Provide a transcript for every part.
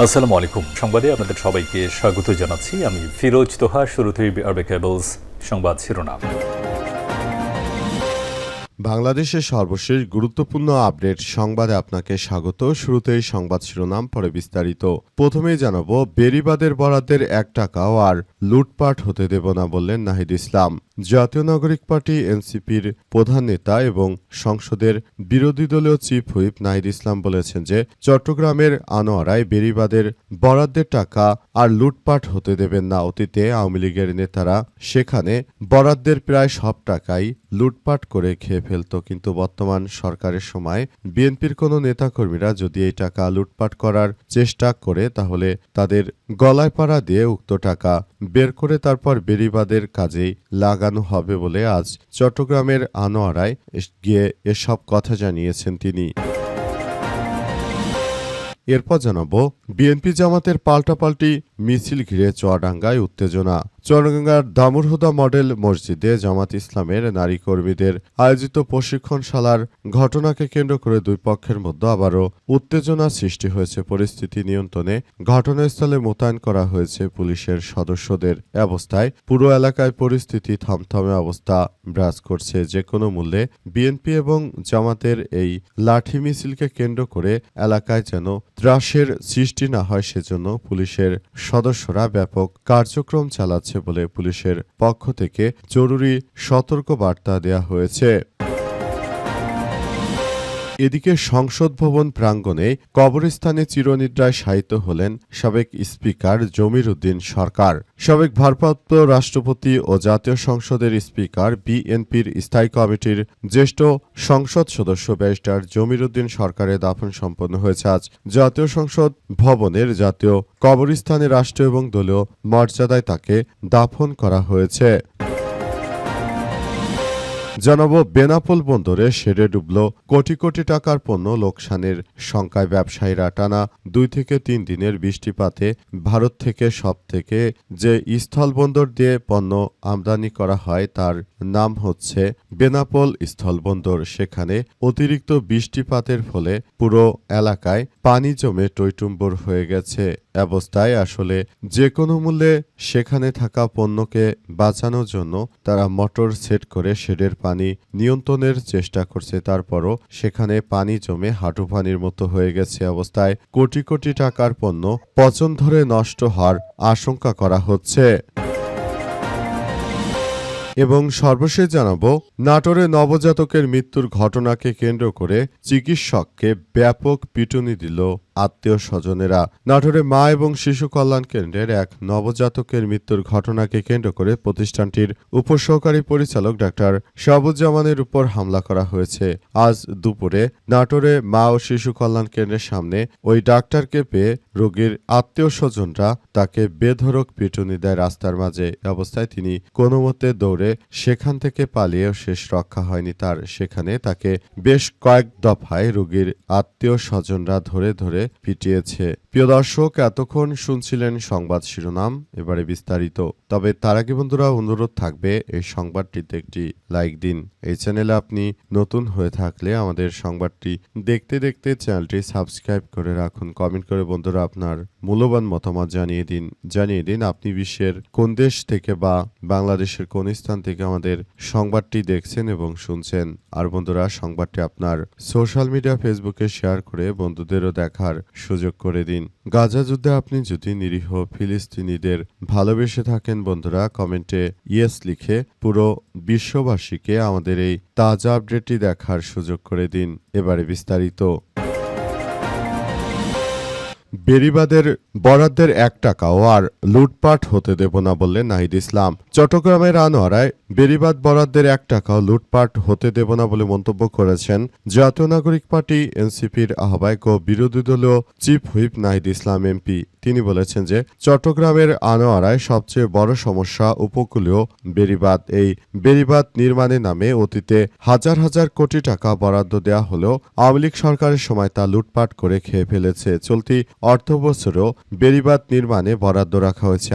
আসসালামু আলাইকুম। সংবাদে আপনাদের সবাইকে স্বাগত জানাচ্ছি। আমি ফিরোজ তোহা। শুরুতেই আরবে কেবলস সংবাদ শিরোনাম। বাংলাদেশের সর্বশেষ গুরুত্বপূর্ণ আপডেট সংবাদে আপনাকে স্বাগত। শুরুতেই সংবাদ শিরোনাম, পরে বিস্তারিত। প্রথমেই জানাবো, বেড়িবাঁধের বরাদ্দের ১ টাকাও আর লুটপাট হতে দেব না বললেন নাহিদ ইসলাম। জাতীয় নাগরিক পার্টি এনসিপির প্রধান নেতা এবং সংসদের বিরোধী দলীয় চিফ হুইপ নাহিদ ইসলাম বলেছেন যে চট্টগ্রামের আনোয়ারায় বেড়িবাঁধের বরাদ্দের টাকা আর লুটপাট হতে দেবেন না। অতীতে আওয়ামী লীগের নেতারা সেখানে বরাদ্দের প্রায় সব টাকাই লুটপাট করে খেয়ে ফেলত, কিন্তু বর্তমান সরকারের সময় বিএনপির কোনো নেতাকর্মীরা যদি এই টাকা লুটপাট করার চেষ্টা করে তাহলে তাদের গলায় পাড়া দিয়ে উক্ত টাকা বের করে তারপর বেড়িবাঁধের কাজেই লাগানো হবে বলে আজ চট্টগ্রামের আনোয়ারায় গিয়ে এসব কথা জানিয়েছেন তিনি। এরপর জানাবো, বিএনপি জামাতের পাল্টাপাল্টি মিছিল ঘিরে চুয়াডাঙ্গায় উত্তেজনা। চুয়াডাঙ্গার দামুরহুদা মডেল মসজিদে জামাত ইসলামের নারী কর্মীদের আয়োজিত প্রশিক্ষণশালার ঘটনাকে কেন্দ্র করে দুই পক্ষের মধ্যে আবারও উত্তেজনা সৃষ্টি হয়েছে। পরিস্থিতি নিয়ন্ত্রণে ঘটনাস্থলে মোতায়েন করা হয়েছে পুলিশের সদস্যদের। অবস্থায় পুরো এলাকায় পরিস্থিতি থমথমে অবস্থা বিরাজ করছে। যে কোনো মূল্যে বিএনপি এবং জামাতের এই লাঠি মিছিলকে কেন্দ্র করে এলাকায় যেন ত্রাসের সৃষ্টি না হয় সেজন্য পুলিশের সদস্যরা ব্যাপক কার্যক্রম চালাচ্ছে বলে পুলিশের পক্ষ থেকে জরুরি সতর্ক বার্তা দেওয়া হয়েছে। এদিকে সংসদ ভবন প্রাঙ্গণে কবরস্থানে চিরনিদ্রায় শায়িত হলেন সাবেক স্পিকার জমির উদ্দিন সরকার। সাবেক ভারপ্রাপ্ত রাষ্ট্রপতি ও জাতীয় সংসদের স্পিকার, বিএনপির স্থায়ী কমিটির জ্যেষ্ঠ সংসদ সদস্য ব্যারিস্টার জমির উদ্দিন সরকারের দাফন সম্পন্ন হয়েছে আজ জাতীয় সংসদ ভবনের জাতীয় কবরস্থানে রাষ্ট্র এবং দলীয় মর্যাদায় তাকে দাফন করা হয়েছে। জানাবো, বেনাপোল বন্দরে সেরে ডুবল কোটি কোটি টাকার পণ্য। লোকসানের শঙ্কায় ব্যবসায়ীরা। টানা ২ থেকে ৩ দিনের বৃষ্টিপাতে ভারত থেকে সবথেকে যে স্থলবন্দর দিয়ে পণ্য আমদানি করা হয় তার নাম হচ্ছে বেনাপোল স্থলবন্দর। সেখানে অতিরিক্ত বৃষ্টিপাতের ফলে পুরো এলাকায় পানি জমে টইটুম্বর হয়ে গেছে। অবস্থায় আসলে যে কোনো মূল্যে সেখানে থাকা পণ্যকে বাঁচানোর জন্য তারা মোটর সেট করে শেডের পানি নিয়ন্ত্রণের চেষ্টা করছে। তারপরও সেখানে পানি জমে হাঁটু পানির মতো হয়ে গেছে। অবস্থায় কোটি কোটি টাকার পণ্য পচন ধরে নষ্ট হওয়ার আশঙ্কা করা হচ্ছে। এবং সর্বশেষ জানাবো, নাটোরে নবজাতকের মৃত্যুর ঘটনাকে কেন্দ্র করে চিকিৎসককে ব্যাপক পিটুনি দিল আত্মীয় স্বজনেরা। নাটোরে মা এবং শিশু কল্যাণ কেন্দ্রের এক নবজাতকের মৃত্যুর ঘটনাকে কেন্দ্র করে প্রতিষ্ঠানটির উপসহকারী পরিচালক ডাক্তার শাহাবুজ্জামানের উপর হামলা করা হয়েছে। আজ দুপুরে নাটোরে মা ও শিশু কল্যাণ কেন্দ্রের সামনে ওই ডাক্তারকে পেয়ে রোগীর আত্মীয় স্বজনরা তাকে বেধড়ক পিটুনি দেয় রাস্তার মাঝে। অবস্থায় তিনি কোনো মতে দৌড়ে সেখান থেকে পালিয়েও শেষ রক্ষা হয়নি তার। সেখানে তাকে বেশ কয়েক দফায় রোগীর আত্মীয় স্বজনরা ধরে ধরে পিটিয়েছে। প্রিয় দর্শক, এতক্ষণ শুনছিলেন সংবাদ শিরোনাম, এবারে বিস্তারিত। তবে তার আগে বন্ধুরা অনুরোধ থাকবে এই সংবাদটিতে একটি লাইক দিন। এই চ্যানেলে আপনি নতুন হয়ে থাকলে আমাদের সংবাদটি দেখতে দেখতে চ্যানেলটি সাবস্ক্রাইব করে রাখুন। কমেন্ট করে বন্ধুরা আপনার মূল্যবান মতামত জানিয়ে দিন আপনি বিশ্বের কোন দেশ থেকে বা বাংলাদেশের কোন স্থান থেকে আমাদের সংবাদটি দেখছেন এবং শুনছেন। আর বন্ধুরা, সংবাদটি আপনার সোশ্যাল মিডিয়া ফেসবুকে শেয়ার করে বন্ধুদেরও দেখার সুযোগ করে দিন। গাজা যুদ্ধে আপনি যদি নিরীহ ফিলিস্তিনিদের ভালোবেসে থাকেন বন্ধুরা, কমেন্টে ইয়েস লিখে পুরো বিশ্ববাসীকে আমাদের এই তাজা আপডেটটি দেখার সুযোগ করে দিন। এবারে বিস্তারিত। বেড়িবাঁধের বরাদ্দের ১ টাকাও আর লুটপাট হতে দেব না বললেন নাহিদ ইসলাম। চট্টগ্রামের আনোয়ারায় বেড়িবাঁধ বরাদ্দের ১ টাকাও লুটপাট হতে দেব না বলে মন্তব্য করেছেন জাতীয় নাগরিক পার্টি এনসিপির আহ্বায়ক ও বিরোধী দলীয় chief whip Nahid Islam MP. তিনি বলেছেন যে চট্টগ্রামের আনোয়ারায় সবচেয়ে বড় সমস্যা উপকূলীয় বেড়িবাঁধ। এই বেড়িবাঁধ নির্মাণের নামে অতীতে হাজার হাজার কোটি টাকা বরাদ্দ দেওয়া হলেও আওয়ামী লীগ সরকারের সময় তা লুটপাট করে খেয়ে ফেলেছে। চলতি অর্থবছরেও বেড়িবাঁধ নির্মাণে বরাদ্দ রাখা হয়েছে।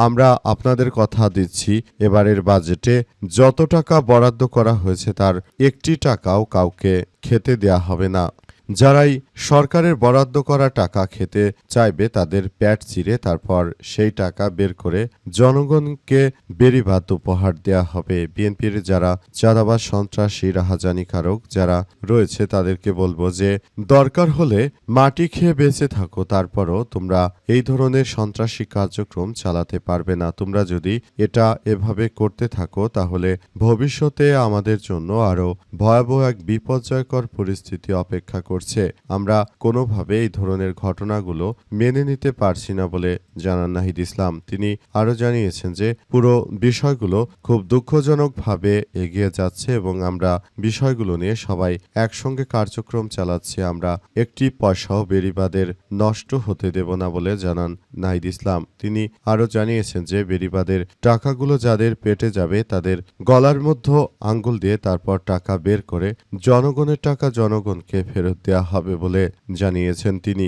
আমরা আপনাদের কথা দিচ্ছি, এবারের বাজেটে যত টাকা বরাদ্দ করা হয়েছে তার ১টি টাকাও কাউকে খেতে দেয়া হবে না। যারাই সরকারের বরাদ্দ করা টাকা খেতে চাইবে তাদের পেট চিরে তারপর সেই টাকা বের করে জনগণকে বেড়িবাদ উপহার দেয়া হবে। বিএনপির যারা চাঁদাবাজ, সন্ত্রাসী, রাহাজানিকারক যারা রয়েছে তাদেরকে বলবো যে দরকার হলে মাটি খেয়ে বেঁচে থাকো, তারপরও তোমরা এই ধরনের সন্ত্রাসী কার্যক্রম চালাতে পারবে না। তোমরা যদি এটা এভাবে করতে থাকো তাহলে ভবিষ্যতে আমাদের জন্য আরো ভয়াবহ এক বিপর্যয়কর পরিস্থিতি অপেক্ষা করছে। আমরা কোনোভাবে এই ধরনের ঘটনাগুলো মেনে নিতে পারছি না বলে জানান নাহিদ ইসলাম। তিনি আরো জানিয়েছেন যে পুরো বিষয়গুলো খুব দুঃখজনকভাবে এগিয়ে যাচ্ছে এবং আমরা বিষয়গুলো নিয়ে সবাই একসঙ্গে কার্যক্রম চালাচ্ছি। আমরা একটি পয়সাও বেড়িবাদের নষ্ট হতে দেব না বলে জানান নাহিদ ইসলাম। তিনি আরো জানিয়েছেন যে বেড়িবাদের টাকাগুলো যাদের পেটে যাবে তাদের গলার মধ্যে আঙ্গুল দিয়ে তারপর টাকা বের করে জনগণের টাকা জনগণকে ফেরত দেওয়া হবে বলে জানিয়েছেন তিনি।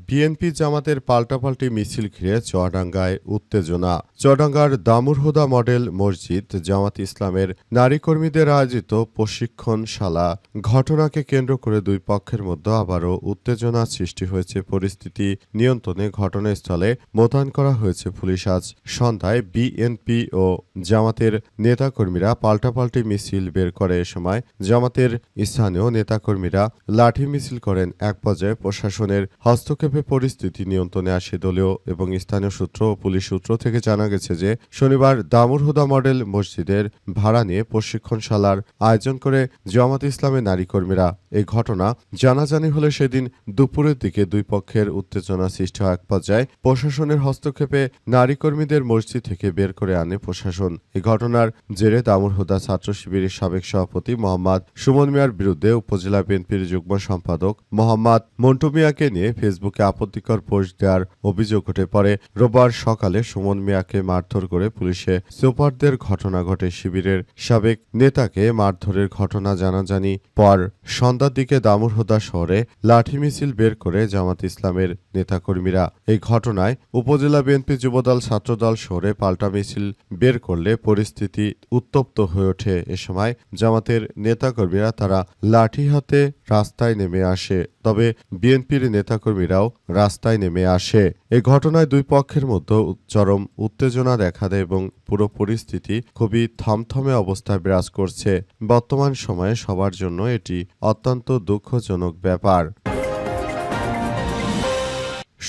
বিএনপি জামাতের পাল্টাপাল্টি মিছিল ঘিরে চুয়াডাঙ্গায় উত্তেজনা। চুয়াডাঙ্গার দামুরহুদা মডেল মসজিদ জামাত ইসলামের নারী কর্মীদের আয়োজিত প্রশিক্ষণশালা ঘটনাকে কেন্দ্র করে দুই পক্ষের মধ্যে আবারও উত্তেজনা সৃষ্টি হয়েছে। পরিস্থিতি নিয়ন্ত্রণে ঘটনাস্থলে মোতায়েন করা হয়েছে পুলিশ। আজ সন্ধ্যায় বিএনপি ও জামাতের নেতাকর্মীরা পাল্টাপাল্টি মিছিল বের করে। এ সময় জামাতের স্থানীয় নেতাকর্মীরা লাঠি মিছিল করেন। এক পর্যায়ে প্রশাসনের হস্তক্ষেপে পরিস্থিতি নিয়ন্ত্রণে আসে। দলীয় এবং স্থানীয় সূত্র ও পুলিশ সূত্র থেকে জানা গেছে যে শনিবার দামুরহুদা মডেল মসজিদের ভাড়া নিয়ে প্রশিক্ষণশালার আয়োজন করে জামাত ইসলামের নারী কর্মীরা। এই ঘটনা জানাজানি হলে সেদিন দুপুরের দিকে দুই পক্ষের উত্তেজনা সৃষ্টি হয়। এক পর্যায়ে প্রশাসনের হস্তক্ষেপে নারী কর্মীদের মসজিদ থেকে বের করে আনে প্রশাসন। এই ঘটনার জেরে দামুরহুদা ছাত্র শিবিরের সাবেক সভাপতি মোহাম্মদ সুমন মিয়ার বিরুদ্ধে উপজেলা বিএনপির যুগ্ম সম্পাদক মোহাম্মদ মন্টু মিয়াকে নিয়ে ফেসবুকে আপত্তিকর পোস্ট দেওয়ার অভিযোগ উঠে পড়ে। রোববার সকালে সুমন মিয়াকে মারধর করে পুলিশে সুপারদের ঘটনা ঘটে। শিবিরের সাবেক নেতাকে মারধরের ঘটনা জানাজানি পর সন্ধ্যার দিকে দামুরহুদা শহরে লাঠি মিছিল বের করে জামাত ইসলামের নেতাকর্মীরা। এই ঘটনায় উপজেলা বিএনপি যুবদল ছাত্রদল শহরে পাল্টা মিছিল বের করলে পরিস্থিতি উত্তপ্ত হয়ে ওঠে। এ সময় জামাতের নেতাকর্মীরা তারা লাঠি হাতে রাস্তায় নেমে আসে। তবে বিএনপির নেতাকর্মীরাও রাস্তায় নেমে আসে। এই ঘটনায় দুই পক্ষের মধ্যে চরম উত্তেজনা দেখা দেয় এবং পুরো পরিস্থিতি খুবই থমথমে অবস্থায় বিরাজ করছে। বর্তমান সময়ে সবার জন্য এটি অত্যন্ত দুঃখজনক ব্যাপার।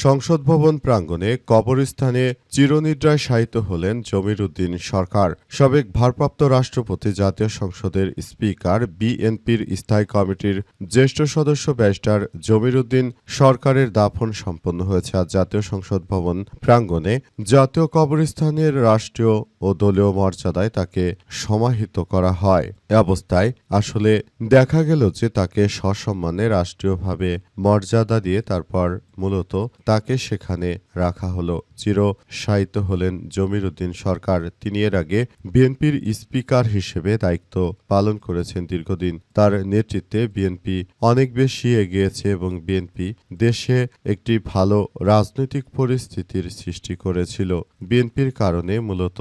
সংসদ ভবন প্রাঙ্গণে কবরস্থানে চিরনিদ্রায় শায়িত হলেন জমির উদ্দিন সরকার। সাবেক ভারপ্রাপ্ত রাষ্ট্রপতি, জাতীয় সংসদের স্পিকার, বিএনপির স্থায়ী কমিটির জ্যেষ্ঠ সদস্য ব্যারিস্টার জমির উদ্দিন সরকারের দাফন সম্পন্ন হয়েছে। আজ জাতীয় সংসদ ভবন প্রাঙ্গণে জাতীয় কবরস্থানের রাষ্ট্রীয় ও দলীয় মর্যাদায় তাকে সমাহিত করা হয়। এ অবস্থায় আসলে দেখা গেল যে তাকে সসম্মানে রাষ্ট্রীয়ভাবে মর্যাদা দিয়ে তারপর মূলত তাকে সেখানে রাখা হলো। চিরশায়িত হলেন জমির উদ্দিন সরকার। তিনি এর আগে বিএনপির স্পিকার হিসেবে দায়িত্ব পালন করেছেন দীর্ঘদিন। তার নেতৃত্বে বিএনপি অনেক বেশি এগিয়েছে এবং বিএনপি দেশে একটি ভালো রাজনৈতিক পরিস্থিতির সৃষ্টি করেছিল। বিএনপির কারণে মূলত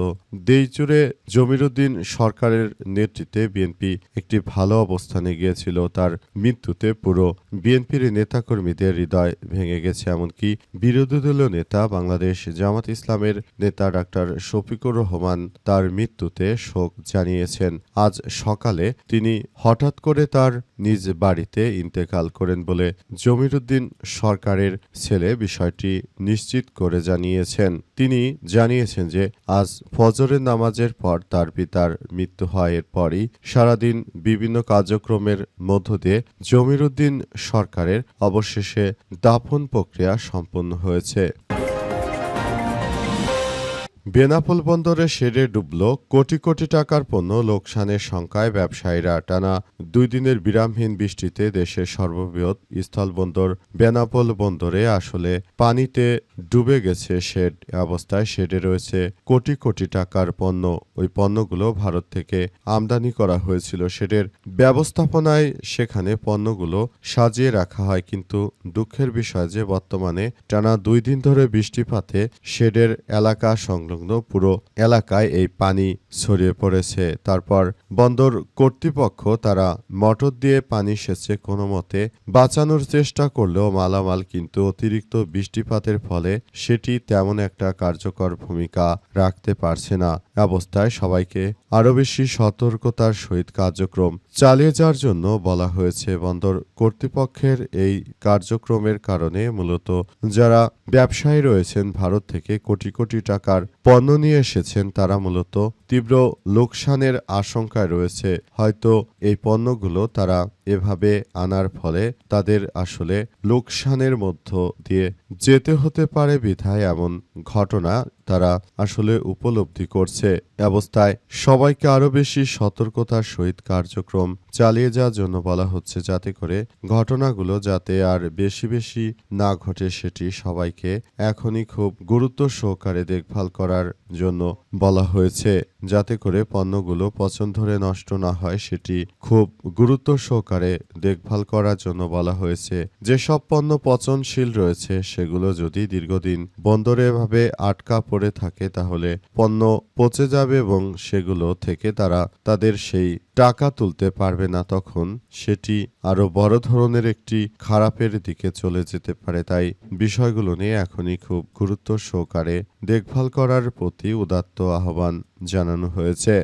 দেশজুড়ে জমির উদ্দিন সরকারের নেতৃত্বে বিএনপি একটি ভালো অবস্থানে গিয়েছিল। তার মৃত্যুতে পুরো বিএনপির নেতাকর্মীদের হৃদয় ভেঙে গেছে। এমনকি বিরোধী দলীয় নেতা বাংলাদেশ জামাত ইসলামের নেতা ডাক্তার শফিকুর রহমান তার মৃত্যুতে শোক জানিয়েছেন। আজ সকালে তিনি হঠাৎ করে তার নিজ বাড়িতে ইন্তেকাল করেন বলে জমির উদ্দিন সরকারের ছেলে বিষয়টি নিশ্চিত করে জানিয়েছেন। তিনি জানিয়েছেন যে আজ ফজরের নামাজের পর তার পিতার মৃত্যু হয়। এরপরই সারাদিন বিভিন্ন কার্যক্রমের মধ্য দিয়ে জমির উদ্দিন সরকারের অবশেষে দাফন প্রক্রিয়া সম্পন্ন হয়েছে। বেনাপোল বন্দরে শেডে ডুবল কোটি কোটি টাকার পণ্য। লোকসানের শঙ্কায় ব্যবসায়ীরা। টানা 2 দিনের বিরামহীন বৃষ্টিতে দেশের সর্ববৃহৎ স্থলবন্দর বেনাপোল বন্দরে আসলে পানিতে ডুবে গেছে শেড। অবস্থায় শেডে রয়েছে কোটি কোটি টাকার পণ্য। ওই পণ্যগুলো ভারত থেকে আমদানি করা হয়েছিল। শেডের ব্যবস্থাপনায় সেখানে পণ্যগুলো সাজিয়ে রাখা হয়, কিন্তু দুঃখের বিষয় যে বর্তমানে টানা 2 দিন ধরে বৃষ্টিপাতে শেডের এলাকা সংলগ্ন সংলগ্ন পুরো এলাকায় এই পানি ছড়িয়ে পড়েছে। তারপর বন্দর কর্তৃপক্ষ তারা মোটর দিয়ে পানি সেচে কোনো মতে বাঁচানোর চেষ্টা করলেও মালামাল কিন্তু অতিরিক্ত বৃষ্টিপাতের ফলে সেটি তেমন একটা কার্যকর ভূমিকা রাখতে পারছে না। অবস্থায় সবাইকে আরও বেশি সতর্কতার সহিত কার্যক্রম চালিয়ে যাওয়ার জন্য বলা হয়েছে। বন্দর কর্তৃপক্ষের এই কার্যক্রমের কারণে মূলত যারা ব্যবসায়ী রয়েছেন ভারত থেকে কোটি কোটি টাকার পণ্য নিয়ে এসেছেন তারা মূলত তীব্র লোকসানের আশঙ্কায় রয়েছে। হয়তো এই পণ্যগুলো তারা এভাবে আনার ফলে তাদের আসলে লোকসানের মধ্য দিয়ে যেতে হতে পারে বিধায় এমন ঘটনা তারা আসলে উপলব্ধি করছে। অবস্থায় সবাইকে আরও বেশি সতর্কতার সহিত কার্যক্রম চালিয়ে যাওয়ার জন্য বলা হচ্ছে, যাতে করে ঘটনাগুলো যাতে আর বেশি বেশি না ঘটে সেটি সবাইকে এখনই খুব গুরুত্ব সহকারে দেখভাল করার জন্য বলা হয়েছে। যাতে করে পণ্যগুলো পচন ধরে নষ্ট না হয় সেটি খুব গুরুত্ব সহকারে দেখভাল করার জন্য বলা হয়েছে। যেসব পণ্য পচনশীল রয়েছে সেগুলো যদি দীর্ঘদিন বন্দরে এভাবে আটকা পড়ে থাকে তাহলে পণ্য পচে যাবে এবং সেগুলো থেকে তারা তাদের সেই টাকা তুলতে পারবে না, তখন সেটি আরো বড় ধরনের একটি খারাপের দিকে চলে যেতে পারে। তাই বিষয়গুলো নিয়ে এখনই খুব গুরুত্ব সহকারে দেখভাল করার প্রতি উদাত্ত আহ্বান জানানো হয়েছে।